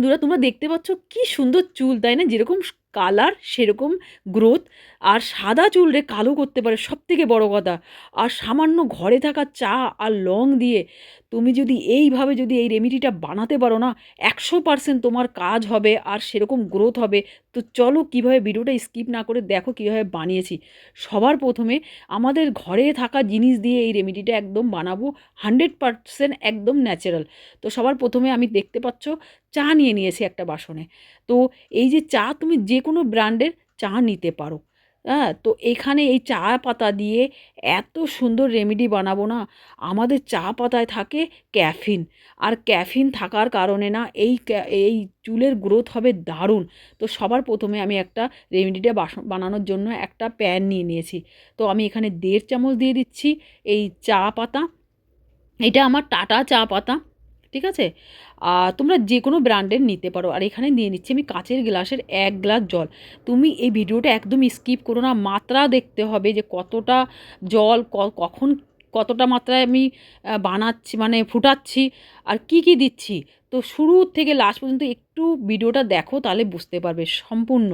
বন্ধুরা, তোমরা দেখতে পাচ্ছ কি সুন্দর চুল, তাই না? যেরকম কালার সেরকম গ্রোথ। আর সাদা চুল রে কালো করতে পারে, সব থেকে বড় কথা। আর সামান্য ঘরে থাকা চা আর লং দিয়ে তুমি যদি এইভাবে যদি এই রেমিডিটা বানাতে পারো না, 100% তোমার কাজ হবে আর সেরকম গ্রোথ হবে। তো চলো কীভাবে, ভিডিওটা স্কিপ না করে দেখো কীভাবে বানিয়েছি। সবার প্রথমে আমাদের ঘরে থাকা জিনিস দিয়ে এই রেমিডিটা একদম বানাবো, 100% একদম ন্যাচারাল। তো সবার প্রথমে আমি দেখতে পাচ্ছ চা নিয়ে নিয়েছি একটা বাসনে। তো এই যে চা, তুমি যে কোনো ব্র্যান্ডের চা নিতে পারো। হ্যাঁ, তো এখানে এই চা পাতা দিয়ে এত সুন্দর রেমেডি বানাবো না। আমাদের চা পাতায় থাকে ক্যাফিন, আর ক্যাফিন থাকার কারণে না এই চুলের গ্রোথ হবে দারুণ। তো সবার প্রথমে আমি একটা রেমেডিটা বানানোর জন্য একটা প্যান নিয়ে নিয়েছি। তো আমি এখানে 1.5 চামচ দিয়ে দিচ্ছি এই চা পাতা। এটা আমার টাটা চা পাতা, ঠিক আছে? তোমরা যে কোনো ব্র্যান্ডের নিতে পারো। আর এখানে নিয়ে নিচ্ছি আমি কাচের গ্লাসের 1 গ্লাস জল। তুমি এই ভিডিওটা একদম স্কিপ করো না, মাত্রা দেখতে হবে যে কতটা জল কখন কতটা মাত্রায় আমি বানাচ্ছি, মানে ফুটাচ্ছি, আর কি কি দিচ্ছি। তো শুরু থেকে লাস্ট পর্যন্ত একটু ভিডিওটা দেখো, তাহলে বুঝতে পারবে সম্পূর্ণ।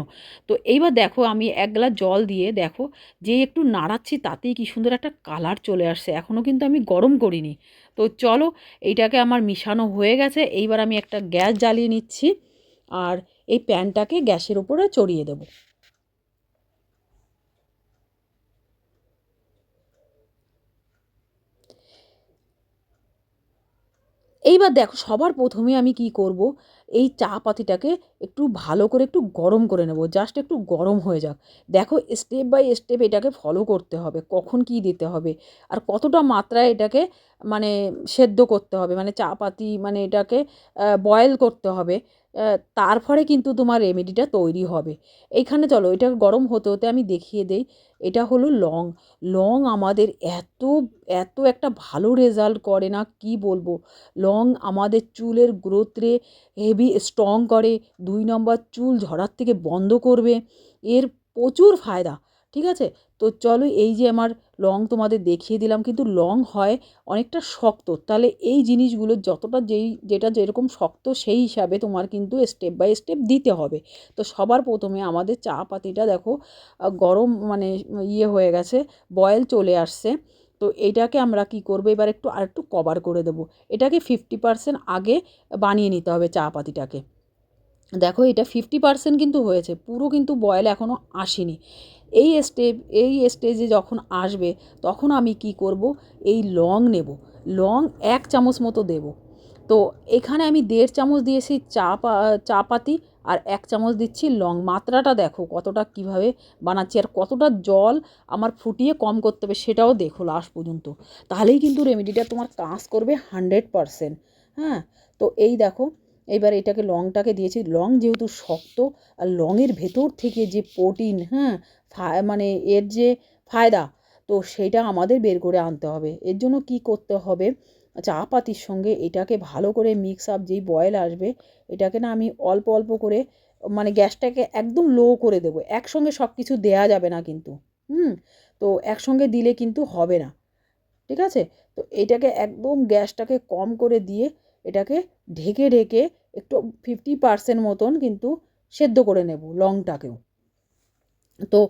তো এইবার দেখো আমি 1 গ্লাস জল দিয়ে দেখো যে একটু নাড়াচ্ছি, তাতেই কি সুন্দর একটা কালার চলে আসছে। এখনও কিন্তু আমি গরম করিনি। তো চলো, এইটাকে আমার মিশানো হয়ে গেছে। এইবার আমি একটা গ্যাস জ্বালিয়ে নিচ্ছি আর এই প্যানটাকে গ্যাসের উপরে চড়িয়ে দেব। এইবার দেখো সবার প্রথমে আমি কি করব, এই চা পাতিটাকে একটু ভালো করে একটু গরম করে নেব, জাস্ট একটু গরম হয়ে যাক। দেখো স্টেপ বাই স্টেপ এটাকে ফলো করতে হবে, কখন কি দিতে হবে আর কতটা মাত্রায় এটাকে মানে সেদ্ধ করতে হবে, মানে চা পাতি মানে এটাকে বয়েল করতে হবে। তারপরে কিন্তু তোমার রেমেডিটা তৈরি হবে। এইখানে চলো এটা গরম হতে হতে আমি দেখিয়ে দেই। এটা হলো লং। লং আমাদের এত এত একটা ভালো রেজাল্ট করে না, কি বলবো। লং আমাদের চুলের গ্রোথ রে হেভি স্ট্রং করে। 2 নম্বর, চুল ঝরার থেকে বন্ধ করবে। এর প্রচুর ফায়দা, ঠিক আছে? তো চলো, এই যে আমার লং তোমাদের দেখিয়ে দিলাম, কিন্তু লং হয় অনেকটা শক্ত। তাহলে এই জিনিসগুলো যতটা যেটা যেরকম শক্ত সেই হিসাবে তোমার কিন্তু স্টেপ বাই স্টেপ দিতে হবে। তো সবার প্রথমে আমাদের চা পাতিটা দেখো গরম মানে হয়ে গেছে, বয়েল চলে আসছে। তো এইটাকে আমরা কি করব, এবার একটু আরেকটু কভার করে দেবো। এটাকে 50% আগে বানিয়ে নিতে হবে চা পাতিটাকে। দেখো এটা 50% কিন্তু হয়েছে, পুরো কিন্তু বয়েল এখনও আসেনি। এই স্টেজে যখন আসবে তখন আমি কি করব, এই লং নেব। লং 1 চামচ মতো দেব। তো এখানে আমি 1.5 চামচ দিয়েছি চা পাতি, আর 1 চামচ দিচ্ছি লং। মাত্রাটা দেখো কতটা কীভাবে বানাচ্ছি, আর কতটা জল আমার ফুটিয়ে কম করতে হবে সেটাও দেখো লাস্ট পর্যন্ত। তাহলেই কিন্তু রেমেডিটা তোমার কাজ করবে 100%। হ্যাঁ, তো এই দেখো এইবার এটাকে লংটাকে দিয়েছি। লং যেহেতু শক্ত, আর লংয়ের ভেতর থেকে যে প্রোটিন, হ্যাঁ, মানে এর যে ফায়দা, তো সেইটা আমাদের বের করে আনতে হবে। এর জন্য কি করতে হবে, চা পাতির সঙ্গে এটাকে ভালো করে মিক্স আপ, যেই বয়েল আসবে এটাকে না আমি অল্প অল্প করে মানে গ্যাসটাকে একদম লো করে দেবো। একসঙ্গে সব কিছু দেয়া যাবে না কিন্তু। তো একসঙ্গে দিলে কিন্তু হবে না, ঠিক আছে? তো এটাকে একদম গ্যাসটাকে কম করে দিয়ে এটাকে ঢেকে ঢেকে একটু 50% মতন কিন্তু সেদ্ধ করে নেব লংটাকেও। তো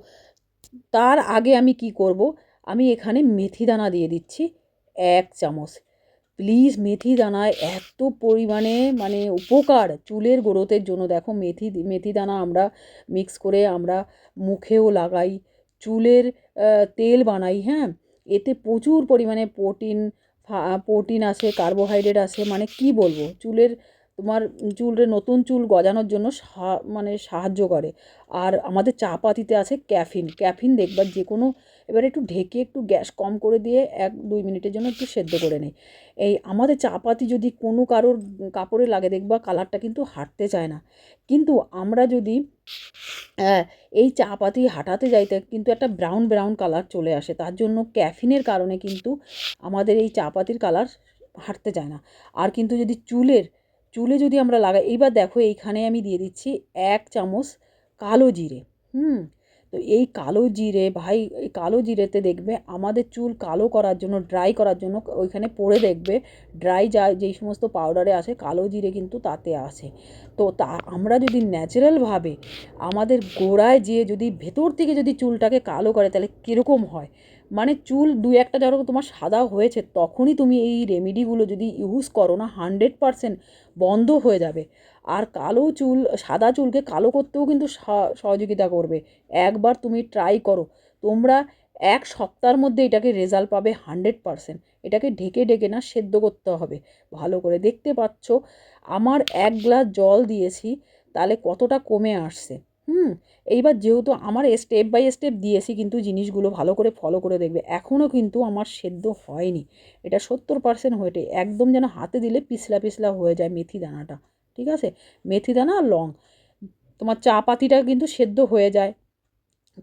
তার আগে আমি কি করব, আমি এখানে মেথি দানা দিয়ে দিচ্ছি 1 চামচ। প্লিজ, মেথি দানায় এত পরিমাণে মানে উপকার চুলের গ্রোথের জন্য। দেখো মেথি দানা আমরা মিক্স করে আমরা মুখেও লাগাই, চুলের তেল বানাই। হ্যাঁ, এতে প্রচুর পরিমাণে প্রোটিন আছে, কার্বোহাইড্রেট আছে, মানে কি বলবো, তোমার চুলের নতুন চুল গজানোর জন্য মানে সাহায্য করে। আর আমাদের চা পাতিতে আছে ক্যাফিন দেখবার যে কোনো। এবার একটু ঢেকে একটু গ্যাস কম করে দিয়ে 1-2 মিনিটের জন্য একটু সেদ্ধ করে নেই। এই আমাদের চা পাতি যদি কোনো কারোর কাপড়ে লাগে, দেখবা কালারটা কিন্তু হাঁটতে চায় না। কিন্তু আমরা যদি এই চা পাতি হাঁটাতে যাইতে কিন্তু একটা ব্রাউন ব্রাউন কালার চলে আসে, তার জন্য ক্যাফিনের কারণে কিন্তু আমাদের এই চা পাতির কালার হাঁটতে চায় না। আর কিন্তু যদি চুলে যদি আমরা লাগাই, এইবার দেখো এইখানে আমি দিয়ে দিচ্ছি 1 চামচ কালো জিরে। তো এই কালো জিরে ভাই, এই কালো জিরেতে দেখবে আমাদের চুল কালো করার জন্য, ড্রাই করার জন্য ওইখানে পড়ে দেখবে ড্রাই যেই সমস্ত পাউডারে আসে কালো জিরে কিন্তু তাতে আসে। তো আমরা যদি ন্যাচারালভাবে আমাদের গোড়ায় যেয়ে যদি ভেতর থেকে যদি চুলটাকে কালো করে তাহলে কীরকম হয়, মানে চুল দু একটা যখন তোমার সাদা হয়েছে তখনই তুমি এই রেমেডিগুলো যদি ইউজ করো না, 100% বন্ধ হয়ে যাবে। আর কালো চুল, সাদা চুলকে কালো করতেও কিন্তু সহযোগিতা করবে। একবার তুমি ট্রাই করো, তোমরা 1 সপ্তাহের মধ্যে এটাকে রেজাল্ট পাবে 100%। এটাকে ঢেকে ঢেকে না সেদ্ধ করতে হবে ভালো করে। দেখতে পাচ্ছ আমার 1 গ্লাস জল দিয়েছি, তাহলে কতটা কমে আসছে। এইবার যেহেতু আমার স্টেপ বাই স্টেপ দিয়েছি, কিন্তু জিনিসগুলো ভালো করে ফলো করে দেখবে। এখনও কিন্তু আমার সেদ্ধ হয়নি, এটা 70% হয়েছে। একদম যেন হাতে দিলে পিছলা পিছলা হয়ে যায় মেথি দানাটা, ঠিক আছে? মেথি দানা আর লং, তোমার চা পাতিটা কিন্তু সেদ্ধ হয়ে যায়,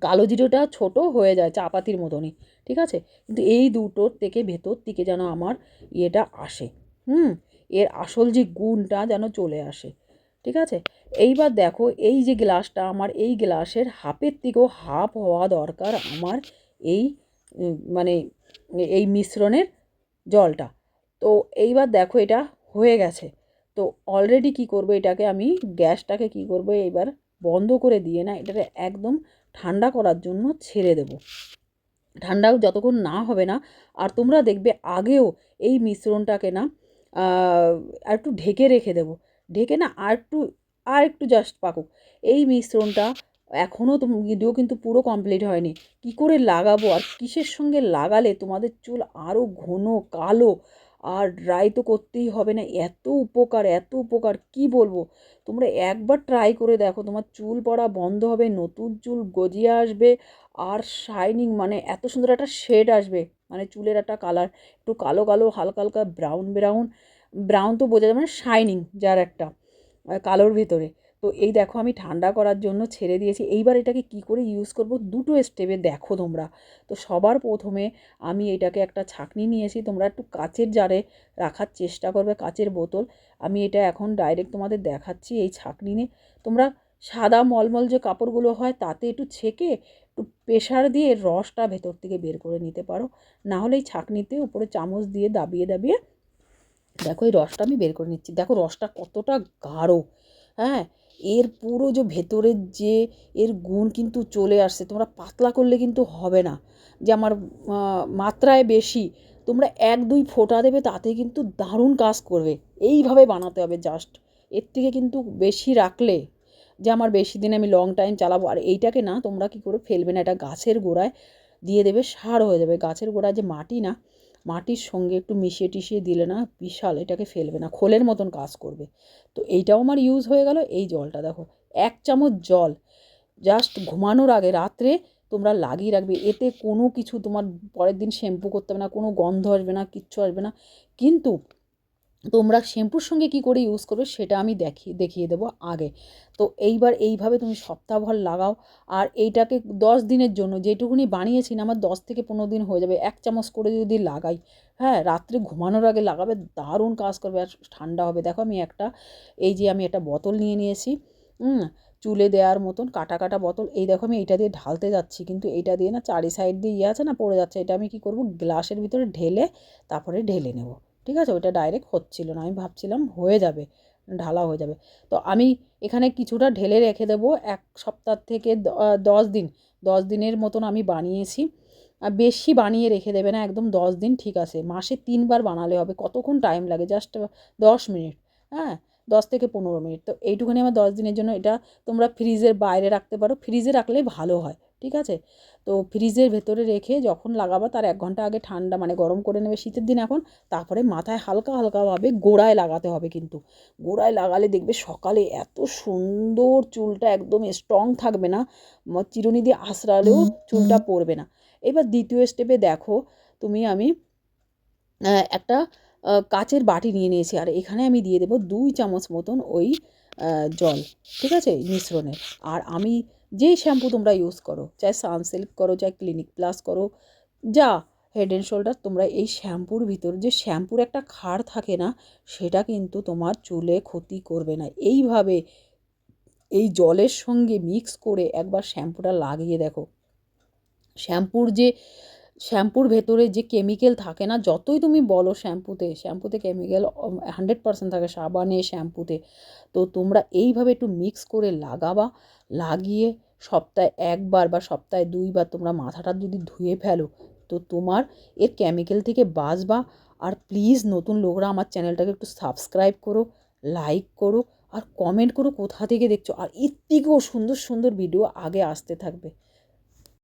কালো জিরেটা ছোটো হয়ে যায় চা পাতির মতনই, ঠিক আছে? কিন্তু এই দুটোর থেকে ভেতর থেকে যেন আমার ইয়েটা আসে, এর আসল যে গুণটা যেন চলে আসে, ঠিক আছে? এইবার দেখো এই যে গ্লাসটা, আমার এই গ্লাসের হাফের থেকেও হাফ হওয়া দরকার আমার এই মানে এই মিশ্রণের জলটা। তো এইবার দেখো এটা হয়ে গেছে। তো অলরেডি কি করব, এটাকে আমি গ্যাসটাকে কি করব এবার বন্ধ করে দিয়ে না এটাকে একদম ঠান্ডা করার জন্য ছেড়ে দেব। ঠান্ডা যতক্ষণ না হবে না, আর তোমরা দেখবে আগেও এই মিশ্রণটাকে না আর একটু ঢেকে রেখে দেবো, ঢেকে না আর একটু জাস্ট পাকুক এই মিশ্রণটা। এখনও ভিডিও কিন্তু পুরো কমপ্লিট হয়নি। কি করে লাগাবো আর কিসের সঙ্গে লাগালে তোমাদের চুল আরও ঘন কালো আর ড্রাই তো করতেই হবে না, এত উপকার এত উপকার কি বলবো। তোমরা একবার ট্রাই করে দেখো, তোমার চুল পড়া বন্ধ হবে, নতুন চুল গজিয়ে আসবে, আর শাইনিং, মানে এত সুন্দর একটা শেড আসবে, মানে চুলের একটা কালার একটু কালো কালো হালকা হালকা ব্রাউন ব্রাউন, ব্রাউন তো বোঝা যাবে না, শাইনিং যার একটা কালোর ভেতরে। তো এই দেখো আমি ঠান্ডা করার জন্য ছেড়ে দিয়েছি। এইবার এটাকে কি করে ইউজ করব দুটো স্টেপে দেখো তোমরা। তো সবার প্রথমে আমি এটাকে একটা ছাঁকনি নিয়েছি, তোমরা একটু কাচের জারে রাখার চেষ্টা করবে, কাচের বোতল। আমি এটা এখন ডাইরেক্ট তোমাদের দেখাচ্ছি এই ছাঁকনি নিয়ে। তোমরা সাদা মলমল যে কাপড়গুলো হয় তাতে একটু ছেঁকে একটু প্রেশার দিয়ে রসটা ভেতর থেকে বের করে নিতে পারো, না হলে এই ছাঁকনিতে উপরে চামচ দিয়ে দাবিয়ে দাবিয়ে দেখো এই রসটা আমি বের করে নিচ্ছি। দেখো রসটা কতটা গাঢ়, হ্যাঁ, এর পুরো যে ভেতরের যে এর গুণ কিন্তু চলে আসছে। তোমরা পাতলা করলে কিন্তু হবে না যে আমার মাত্রায় বেশি, তোমরা 1-2 ফোঁটা দেবে তাতে কিন্তু দারুণ কাজ করবে। এইভাবে বানাতে হবে জাস্ট, এর থেকে কিন্তু বেশি রাখলে যে আমার বেশি দিন আমি লং টাইম চালাবো। আর এইটাকে না তোমরা কী করে ফেলবে না, এটা গাছের গোড়ায় দিয়ে দেবে, সার হয়ে যাবে। গাছের গোড়ায় যে মাটি না, মাটির সঙ্গে একটু মিশিয়ে টিশিয়ে দিলে না বিশাল, এটাকে ফেলবে না, খোলের মতন কাজ করবে। তো এইটাও আমার ইউজ হয়ে গেল। এই জলটা দেখো 1 চামচ জল জাস্ট ঘুমানোর আগে রাত্রে তোমরা লাগিয়ে রাখবে। এতে কোনো কিছু তোমার পরের দিন শ্যাম্পু করতে হবে না, কোনো গন্ধ আসবে না, কিচ্ছু আসবে না। কিন্তু তোমরা শ্যাম্পুর সঙ্গে কি করে ইউজ করবে সেটা আমি দেখিয়ে দেবো আগে। তো এইবার এইভাবে তুমি সপ্তাহভর লাগাও। আর এইটাকে 10 দিনের জন্য যেটুকুনি বানিয়েছি না, আমার 10 থেকে 15 দিন হয়ে যাবে। 1 চামচ করে যদি লাগাই, হ্যাঁ, রাত্রে ঘুমানোর আগে লাগাবে, দারুণ কাজ করবে আর ঠান্ডা হবে। দেখো আমি আমি একটা বোতল নিয়ে নিয়েছি, চুলে দেওয়ার মতন কাটা কাটা বোতল। এই দেখো আমি এইটা দিয়ে ঢালতে যাচ্ছি, কিন্তু এইটা দিয়ে না চারি সাইড দিয়ে আছে না পড়ে যাচ্ছে। এটা আমি কি করব, গ্লাসের ভিতরে ঢেলে তারপরে ঢেলে নেব, ঠিক আছে? ওইটা ডাইরেক্ট হচ্ছিল না, আমি ভাবছিলাম হয়ে যাবে, ঢালা হয়ে যাবে। তো আমি এখানে কিছুটা ঢেলে রেখে দেবো 1 সপ্তাহ থেকে 10 দিন, 10 দিনের মতন আমি বানিয়েছি। বেশি বানিয়ে রেখে দেবে না, একদম 10 দিন ঠিক আছে। মাসে 3 বার বানালে হবে। কতক্ষণ টাইম লাগে, জাস্ট 10 মিনিট, হ্যাঁ, 10 থেকে 15 মিনিট। তো এইটুকুনি আমার 10 দিনের জন্য। এটা তোমরা ফ্রিজের বাইরে রাখতে পারো, ফ্রিজে রাখলেই ভালো হয়, ঠিক আছে? তো ফ্রিজের ভেতরে রেখে যখন লাগাবা তার 1 ঘন্টা আগে ঠান্ডা মানে গরম করে নেবে, শীতের দিন এখন। তারপরে মাথায় হালকা হালকাভাবে গোড়ায় লাগাতে হবে, কিন্তু গোড়ায় লাগালে দেখবে সকালে এত সুন্দর চুলটা একদম স্ট্রং থাকবে না, চিরুনি দিয়ে আঁচড়ালেও চুলটা পড়বে না। এবার দ্বিতীয় স্টেপে দেখো আমি একটা কাচের বাটি নিয়ে নিয়েছি, আর এখানে আমি দিয়ে দেবো 2 চামচ মতন ওই জল, ঠিক আছে, মিশ্রণের। আর আমি যেই শ্যাম্পু তোমরা ইউজ করো, চাই সানসিল্ক করো, চাই ক্লিনিক প্লাস করো, যা হেড অ্যান্ড শোল্ডার, তোমরা এই শ্যাম্পুর ভিতর যে শ্যাম্পুর একটা ক্ষার থাকে না, সেটা কিন্তু তোমার চুলে ক্ষতি করবে না। এইভাবে এই জলের সঙ্গে মিক্স করে একবার শ্যাম্পুটা লাগিয়ে দেখো। শ্যাম্পুর ভেতরে যে কেমিক্যাল থাকে না, যতই তুমি বলো শ্যাম্পুতে কেমিক্যাল 100% থাকে, সাবানে শ্যাম্পুতে। তো তোমরা এইভাবে একটু মিক্স করে লাগাবা, লাগিয়ে সপ্তাহে 1 বার বা সপ্তাহে 2 বার তোমরা মাথাটা যদি ধুয়ে ফেলো, তো তোমার এর কেমিক্যাল থেকে বাঁচবা। আর প্লিজ নতুন লোকরা আমার চ্যানেলটাকে একটু সাবস্ক্রাইব করো, লাইক করো আর কমেন্ট করো কোথা থেকে দেখছো। আর এর থেকেও সুন্দর সুন্দর ভিডিও আগে আসতে থাকবে।